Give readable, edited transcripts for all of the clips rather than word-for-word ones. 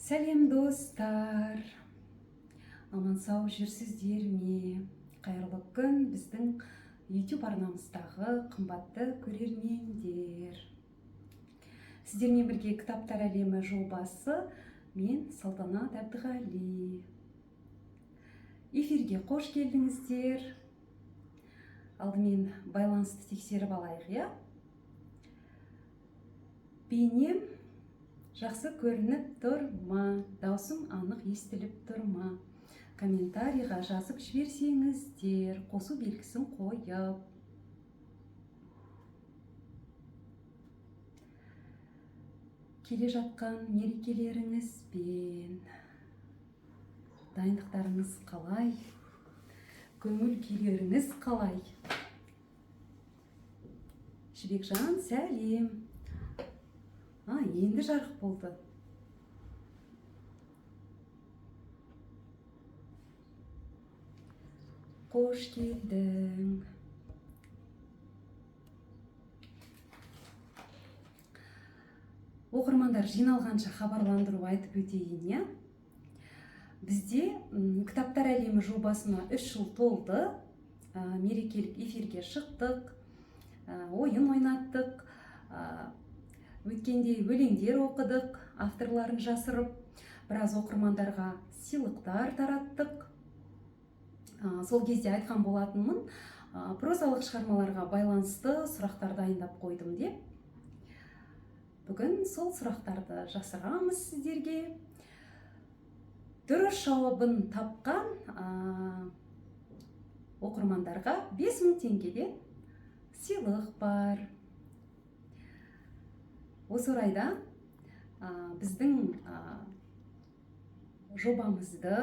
Сәлем достар, аман сау жүрсіздер ме? Қайырлы күн біздің YouTube арнамыздағы қымбатты көрермендер. Сіздермен бірге кітаптар әлемі жобасы, мен Салтанат Әбдіғали. Эфирге қош келдіңіздер. Алдымен байланысты тексеріп алайық, я? Бейнем жақсы көрініп тұр ма? Даусым анық естіліп тұр ма? Комментарийға жазып жіберсеңіздер, қосу белгісін қойып. Келе жатқан мерекелеріңізбен дайындықтарыңыз қалай? Көңіл күйлеріңіз қалай? Жібекжан, сәлем. Енді жарық болды. Қош келдің. Оқырмандар жиналғанша хабарландыру айтып өтейін, я? Бізде кітаптар әлемі жобасына 3 жыл толды. Мерекелік эфирге шықтық, ойын ойнаттық, өткенде өлеңдер оқыдық, авторларын жасырып, біраз оқырмандарға сыйлықтар тараттық. Сол кезде айтқан болатынмын, прозалық шығармаларға байланысты сұрақтар дайындап қойдым деп. Бүгін сол сұрақтарды жасырамыз сіздерге. Дұрыс жауабын тапқан оқырмандарға 5000 теңгеден сыйлық бар. Осы орайда біздің жобамызды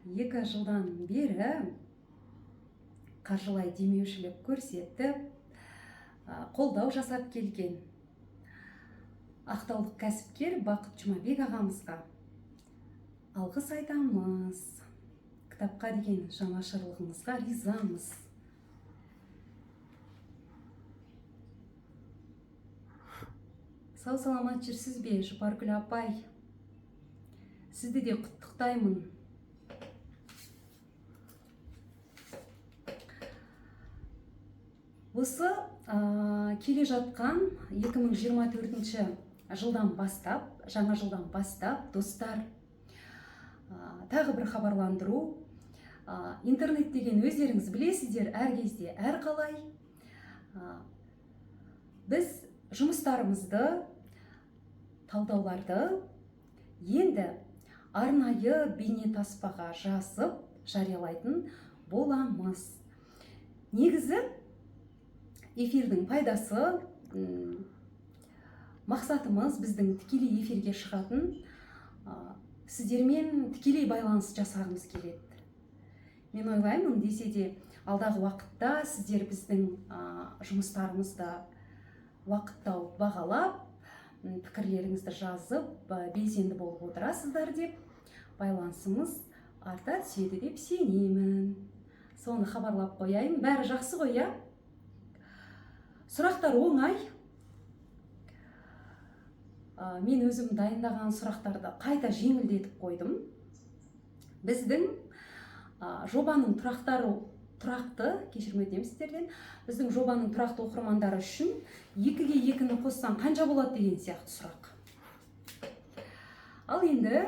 2 жылдан бері қаржылай демеушілік көрсетіп, қолдау жасап келген ақтаулық кәсіпкер Бақыт Жұмабек ағамызға алғыс айтамыз. Кітапқа деген жанашырлығыңызға ризамыз. Сау саламат жүрсіз бе, Жұпаргүл апай? Сізді де құттықтаймын. Осы келе жатқан 2024 жылдан бастап, жаңа жылдан бастап, достар, тағы бір хабарландыру. Интернет деген өздеріңіз білесіздер, әр кезде, әр қалай. Біз жұмыстарымызды, талдауларды енді арнайы бейнетаспаға жазып жариялайтын боламыз. Негізі эфирдің пайдасы, мақсатымыз біздің тікелей эфирге шығатын сіздермен тікелей байланыс жасағымыз келеді. Мен ойлаймын, десе де алдағы уақытта сіздер біздің жұмыстарымызды уақыттау бағалап, пікірлеріңізді жазып, белсенді болып отырасыздар деп, байланысымыз арта түседі деп сенемін. Соны хабарлап қояйын. Бәрі жақсы ғой, я? Сұрақтар оңай. Мен өзім дайындаған сұрақтарды қайта жеңілдетіп қойдым. Біздің жобаның біздің жобаның тұрақты оқырмандары үшін 2-ге 2-ні қоссаң қанша болады деген сияқты сұрақ. Ал енді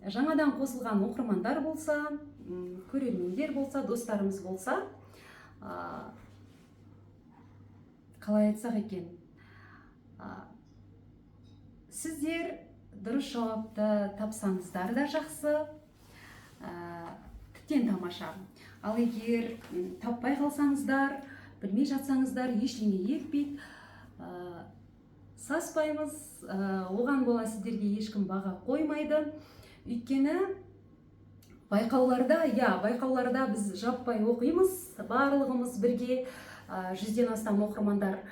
жаңадан қосылған оқырмандар болса, көрермендер болса, достарымыз болса, қалай айтсақ екен, сіздер дұрыс жауапты тапсаңыздар да жақсы, тіптен тамаша. Ал егер таппай қалсаңыздар, білмей жатсаңыздар, ештеңе етпейді, саспаймыз, оған бола сіздерге ешкім баға қоймайды. Өйткені байқауларда біз жаппай оқимыз, барлығымыз бірге, 100-ден астам оқырмандар,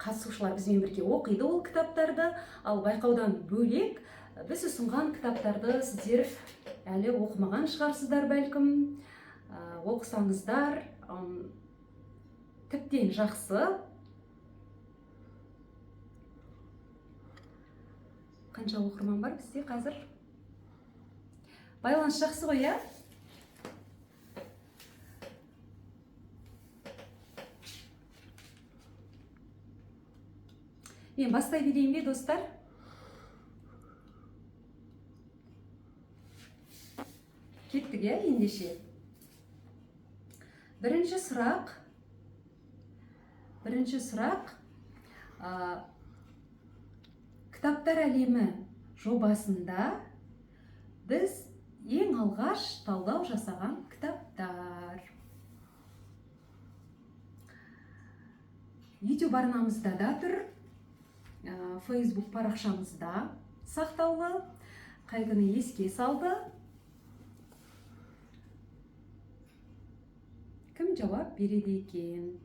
қатысушылар бізбен бірге оқиды ол кітаптарды. Ал байқаудан бөлек біз ұсынған кітаптарды сіздер әлі оқымаған шығарсыздар бәлкім. Оқысаңыздар тіптен жақсы. Қанша оқырман бар бізде қазір? Байланыс жақсы ғой, иә? Мен бастай берейін бе, достар? Кеттік, иә, ендеше. Бірінші сұрақ, кітаптар әлемі жобасында біз ең алғаш талдау жасаған кітаптар. YouTube арнамызда да тұр, Facebook парақшамызда сақтаулы, қайғыны еске салды. Кім жауап береді екен?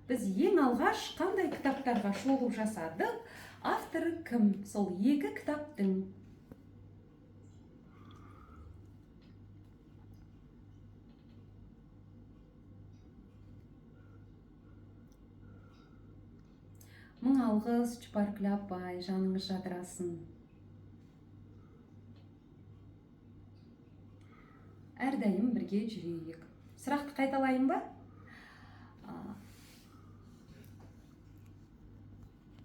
Біз ең алғаш қандай кітаптарға шолу жасадық? Авторы кім? Сол екі кітаптың. Мың алғыс, Чупаркүл апай, жаныңыз жадырасын. Әрдайым бірге жүрейік. Сұрақты қайталайын ба?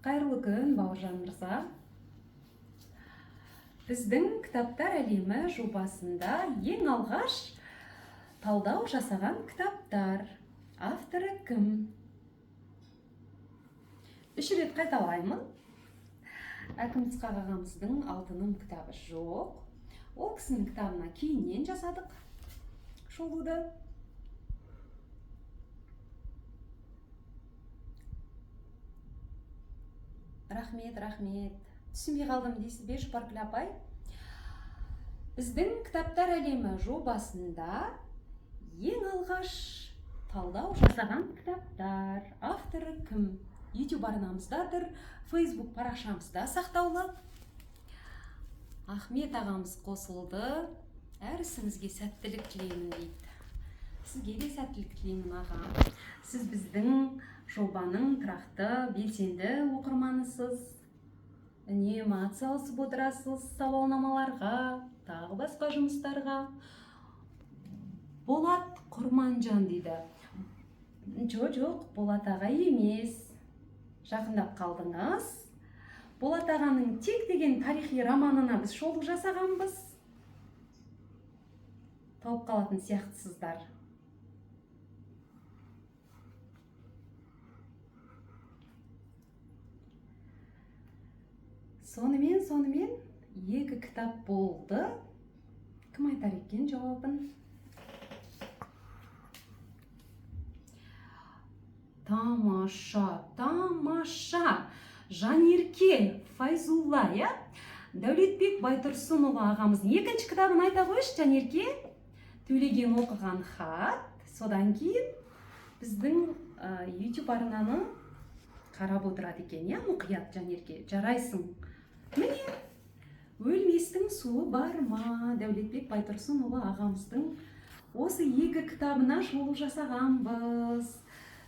Қайырлы күн, Бауыржан мырза. Біздің кітаптар әлемі жобасында ең алғаш талдау жасаған кітаптар. Авторы кім? 3 рет қайталаймын. Әкім Ысқақ ағамыздың алтыным кітабы жоқ. Ол кісінің кітабына кейіннен жасадық шолуды. Рахмет. Түсінбей қалдым дейсіз бе, Жупаркүл апай? Біздің кітаптар әлемі жобасында ең алғаш талдау жасаған кітаптар. Авторы кім? YouTube арнамызда тұр, Facebook парақшамызда сақтаулы. Ахмет ағамыз қосылды. Әр ісіңізге сәттілік тілеймін дейді. Сізге де сәттілік тілеймін, аға. Сіз біздің жобаның тұрақты, белсенді оқырманысыз. Үнемі атсалысып отырасыз сауалнамаларға, тағы басқа жұмыстарға. Болат Құрманжан дейді. Жоқ, Болат аға емес. Жақындап қалдыңыз. Болат ағаның Тек деген тарихи романына біз шолу жасағанбыз. Тауып қалатын сияқтысыздар. Сонымен екі кітап болды. Кім айтар екен жауабын? Тамаша. Жанерке Файзулла, я? Дәулетбек Байтұрсынұлы ағамыздың екінші кітабын айта қойшы, Жанерке. Төлеген оқыған хат. Содан кейін біздің YouTube арнаны қарап отырады екен, я, мұқият, Жанерке. Жарайсың. Міне, өлместің суы бар ма? Дәулетбек Байтұрсынұлы ағамыздың осы екі кітабына шолу жасағанбыз.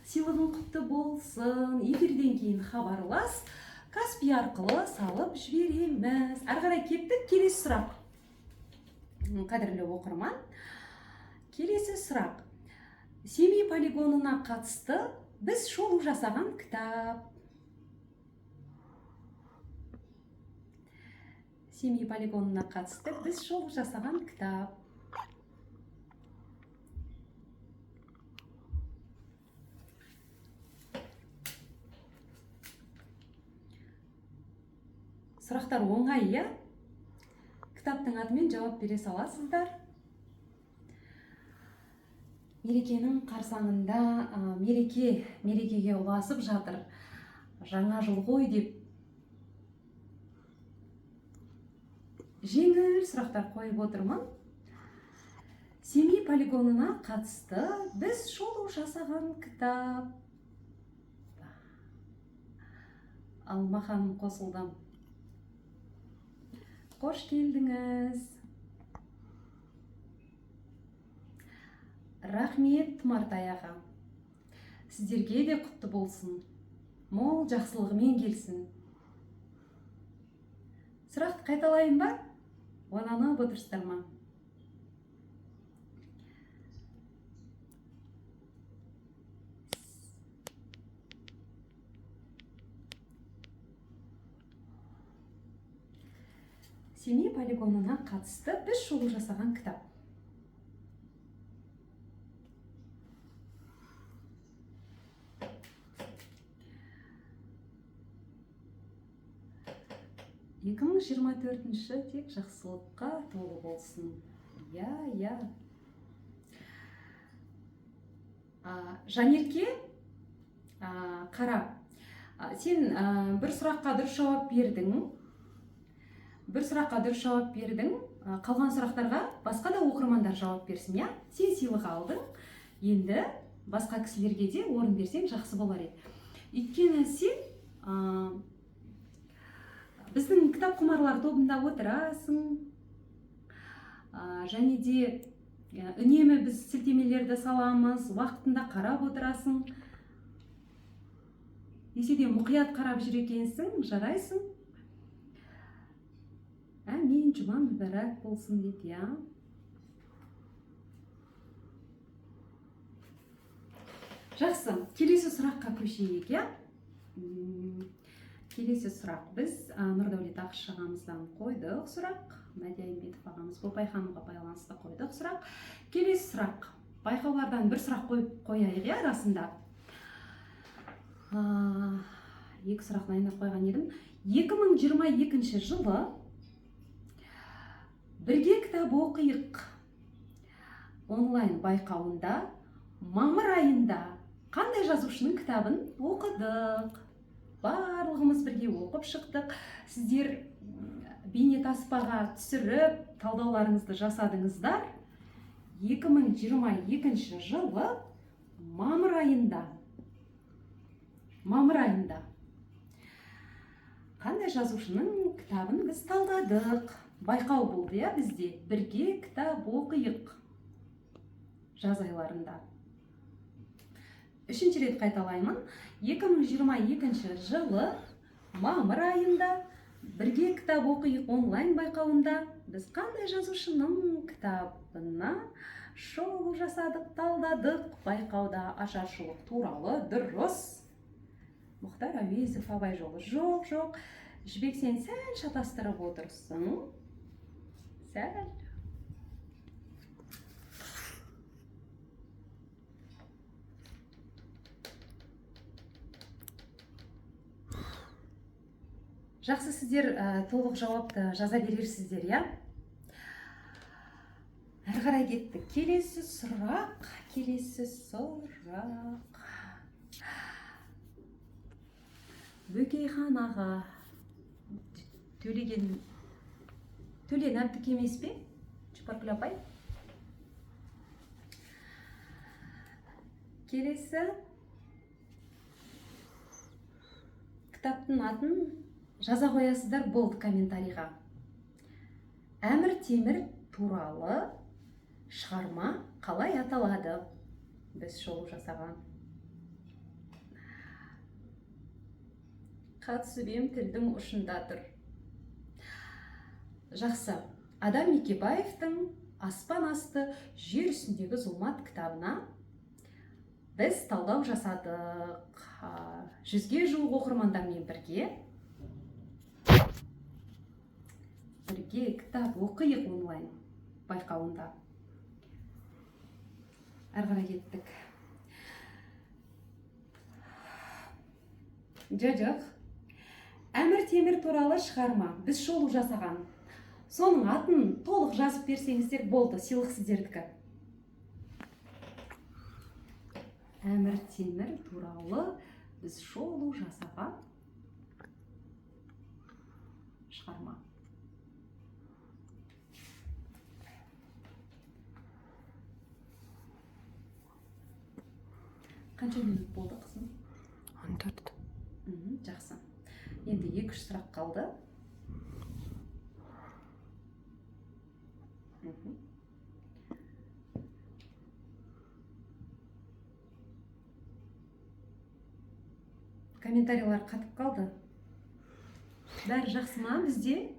Сыйлығың құтты болсын. Эфирден кейін хабарлас, Каспи арқылы салып жібереміз. Ары қарай кеттік. Келесі сұрақ. Қадірлі оқырман, келесі сұрақ. Семей полигонына қатысты біз шолу жасаған кітап. Семей полигонына қатысты біз шолу жасаған кітап. Сұрақтар оңай, я? Кітаптың атымен жауап бере саласыздар. Мерекенің қарсаңында мерекеге ұласып жатыр. Жаңа жыл ғой деп жеңіл сұрақтар қойып отырмын. Семей полигонына қатысты біз шолу жасаған кітап. Алмахан қосылды. Қош келдіңіз. Рахмет, Мартай аға. Сіздерге де құтты болсын. Мол жақсылығымен келсін. Сұрақты қайталайын ба? Ойланып отырсыздар ма? Семей полигонына қатысты біз шолу жасаған кітап. Екі мың 24-ші тек жақсылыққа толы болсын. Я. Жанерке, қара, сен бір сұраққа дұрыс жауап бердің. Қалған сұрақтарға басқа да оқырмандар жауап берсін, я? Сен сыйлық алдың, енді басқа кісілерге де орын берсең жақсы болар еді. Өйткені сен біздің кітап құмарлар тобында отырасың, және де үнемі біз сілтемелерді саламыз, уақытында қарап отырасың. Десе де мұқият қарап жүр екенсің, жарайсың. Әмин, жұма мүбәрәк болсын дейді, я. Жақсы, келесі сұраққа көшейік, я. Келесі сұрақ. Біз Нұрдәулет Ақыш ағамыздан қойдық сұрақ. Мәди Айымбетов ағамыз Бопайханова байланысты қойдық сұрақ. Келесі сұрақ. Байқаулардан бір сұрақ қояйық, я, арасында. Екі сұрақ дайындап қойған едім. 2022 жылы бірге кітап оқиық онлайн байқауында мамыр айында қандай жазушының кітабын оқыдық? Барлығымыз бірге оқып шықтық. Сіздер бейнетаспаға түсіріп, талдауларыңызды жасадыңыздар. 2022 жылы мамыр айында қандай жазушының кітабын біз талдадық? Байқау болды, я, бізде бірге кітап оқиық жаз айларында. Үшінші рет қайталаймын. 2022 жылы мамыр айында бірге кітап оқиық онлайн байқауында біз қандай жазушының кітабына шолу жасадық, талдадық? Байқауда ашаршылық туралы дұрыс. Мұхтар Әуезов Абай жолы. Жоқ. Жібек, сен сәл шатастырып отырсың. Сәл. Жақсы, сіздер толық жауапты жаза берерсіздер, я? Әрі қарай кеттік. Келесі сұрақ. Бөкейхан аға. Төлен әбдік емес пе? Чупаркүл апай. Келесі кітаптың атын жаза қоясыздар, болды комментарийға. Әмір Темір туралы шығарма қалай аталады? Біз шолу жасаған. Қатысыбем тілдің ұшында тұр. Жақсы. Адам Мекебаевтың «Аспан асты, жер үстіндегі зұлмат» кітабына біз талдау жасадық. 100-ге жуық оқырмандармен бірге кітап оқиық онлайн байқауында. Әрі қарай кеттік. Жоқ. Әмір Темір туралы шығарма біз шолу жасаған. Соның атын толық жазып берсеңіздер болды, сыйлық сіздердікі. Әмір Темір туралы біз шолу жасаған шығарма. Қанша минут болды, қызым? 14. Жақсы. Енді 2-3 сұрақ қалды. Комментарийлар қатып қалды. Бәрі жақсы ма бізде?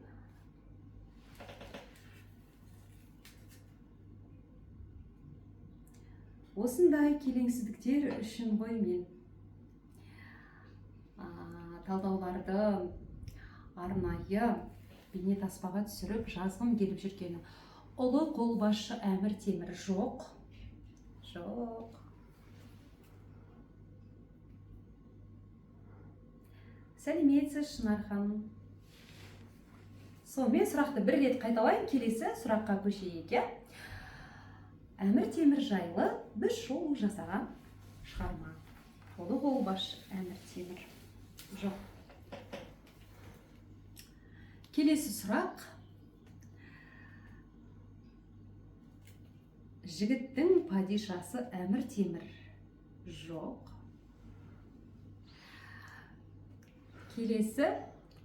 Осындай келеңсіздіктер үшін ғой мен талдауларды арнайы бейне таспаға түсіріп жазғым келіп жүргені. Ұлы қолбасшы Әмір Темір. Жоқ. Сәлеметсіз, Шынар ханым. Сонымен сұрақты бір рет қайталайын, келесі сұраққа көшейік. Әмір Темір жайлы бір шолу жасаған шығарма. Ұлы қолбасшы Әмір Темір. Жоқ. Келесі сұрақ. Жігіттің падишасы Әмір Темір. Жоқ. Келесі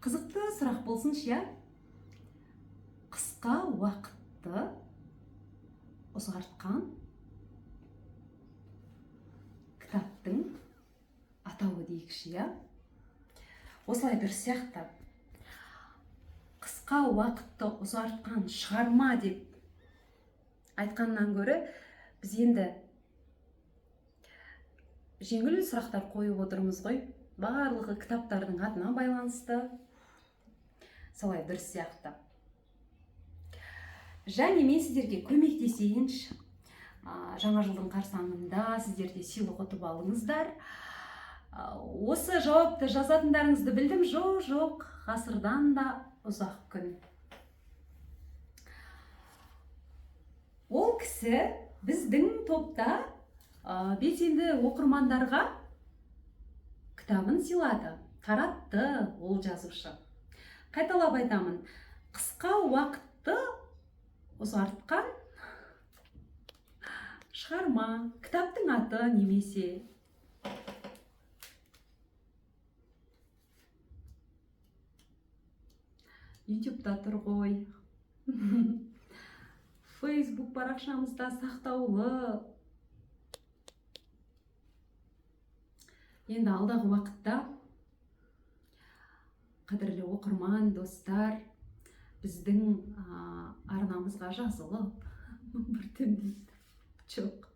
қызықты сұрақ болсын ше. Қысқа уақытты ұзартқан кітаптың атауы дейікші. Осылай бір сияқты. Қысқа уақытты ұзартқан шығарма деп айтқаннан гөрі біз енді жеңіл сұрақтар қойып отырмыз ғой. Барлығы кітаптардың атына байланысты. Солай бір сияқты. Және мен сіздерге көмектесейінші. Жаңа жылдың қарсаңында сіздерде сыйлық ұтып алыңыздар. Осы жауапты жазатындарыңызды білдім. Жоқ, ғасырдан да ұзақ күн. Ол кісі біздің топта белсенді оқырмандарға кітабын сыйлады, таратты ол жазушы. Қайталап айтамын, қысқа уақытты ұзартқан шығарма, кітаптың аты немесе. YouTube-та тұр ғой. Facebook парақшамызда сақтаулы. Енді алдағы уақытта қадірлі оқырман достар біздің арнамызға жазылып бірден дейді. Жоқ.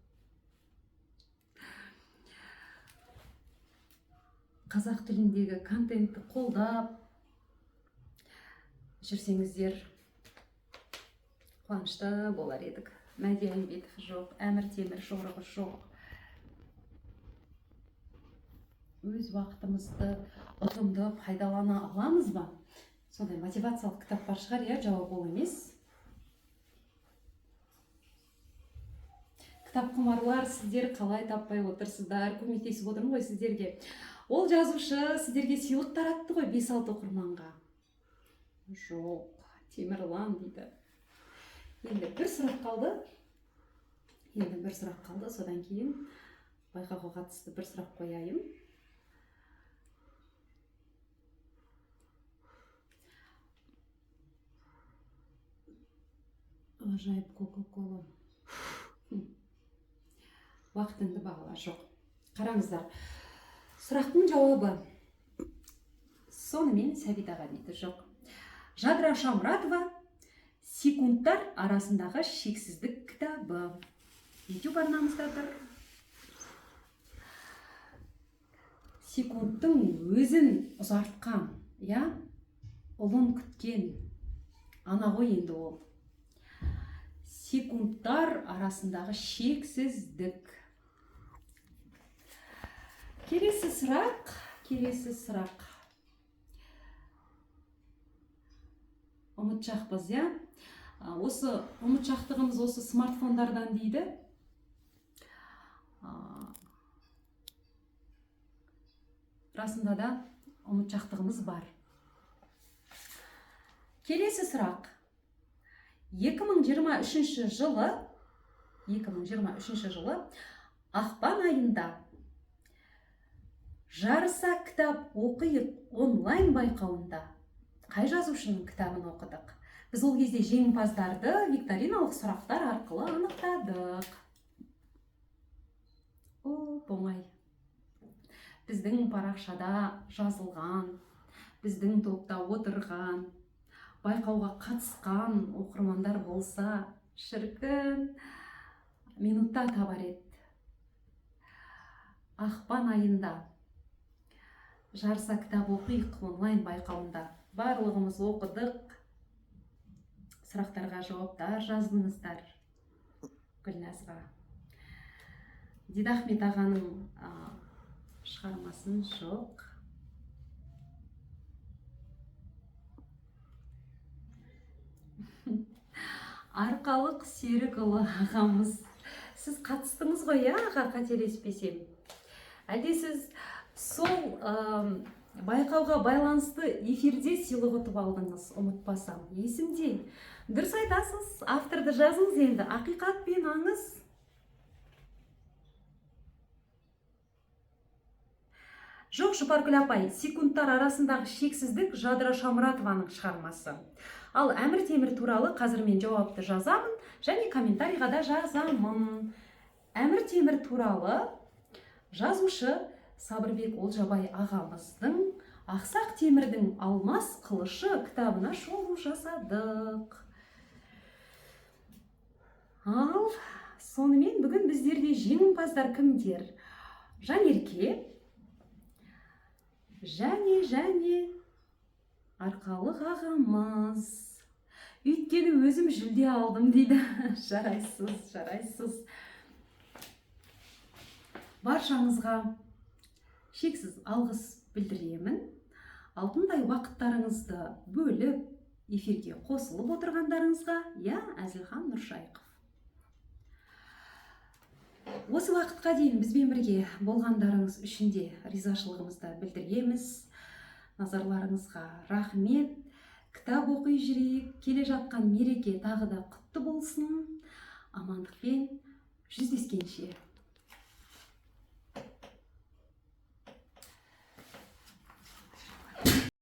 Қазақ тіліндегі контентті қолдап жүрсеңіздер қуанышты болар едік. Мәди Айымбетов жоқ, Әмір Темір жорығы жоқ. Өз уақытымызды ұтымды пайдалана аламыз ба? Сондай мотивациялық кітаптар шығар, жауап ол емес. Кітап құмарлар, сіздер қалай таппай отырсыздар, көмектесіп отырмын ғой сіздерге. Ол жазушы сіздерге сыйлық таратты ғой 5-6 оқырманға. Жоқ, Темірлан дейді. Енді бір сұрақ қалды. Содан кейін байқауға қатысты бір сұрақ қояйын. Ғажайып Кока-Кола. Уақытыңды бағала. Жоқ. Қараңыздар. Сұрақтың жауабы. Сонымен Сәбидаға дейді. Жоқ. Жадыра Шамратова секундтар арасындағы шексіздік кітабы. YouTube арнамызда тұр. Секундтың өзін ұзартқан, ұлын күткен ана ғой енді ол. Секундтар арасындағы шексіздік. Келесі сұрақ. Ұмытшақпыз, Осы ұмытшақтығымыз осы смартфондардан дейді. Расында да ұмытшақтығымыз бар. Келесі сұрақ. 2023 жылы ақпан айында жарыса кітап оқиық онлайн байқауында қай жазушының кітабын оқыдық? Біз ол кезде жеңімпаздарды викториналық сұрақтар арқылы анықтадық. Оңай. Біздің парақшада жазылған, біздің топта отырған, байқауға қатысқан оқырмандар болса, шіркін, минутта табар еді. Ақпан айында жарыса кітап оқиық онлайн байқауында барлығымыз оқыдық, сұрақтарға жауаптар жаздыңыздар Гүлназға. Дидахмет ағаның шығармасын жоқ. Арқалық Серікұлы ағамыз, сіз қатыстыңыз ғой, аға, қателеспесем. Әлде сіз сол байқауға байланысты эфирде сыйлық ұтып алдыңыз, ұмытпасам, есімде. Дұрыс айтасыз, авторды жазыңыз енді, ақиқат пен аңыз. Жоқ, Жұпаргүл апай, секундтар арасындағы шексіздік Жадыра Шамұратованың шығармасы. Ал Әмір Темір туралы қазір мен жауапты жазамын, және комментарийға да жазамын. Әмір Темір туралы жазушы Сабырбек Олжабай ағамыздың Ақсақ Темірдің алмас қылышы кітабына шолу жасадық. Ал сонымен бүгін біздерде жеңімпаздар кімдер? Жанерке және Арқалық ағамыз. Өйткені өзім жүлде алдым дейді. Жарайсыз. Баршаңызға шексіз алғыс білдіремін. Алтындай уақыттарыңызды бөліп, эфирге қосылып отырғандарыңызға, Әзілхан Нұршайықов. Осы уақытқа дейін бізбен бірге болғандарыңыз үшін де ризашылығымызды білдіреміз. Назарларыңызға рахмет. Кітап оқи жүрейік. Келе жатқан мереке тағы да құтты болсын. Амандықпен жүздескенше.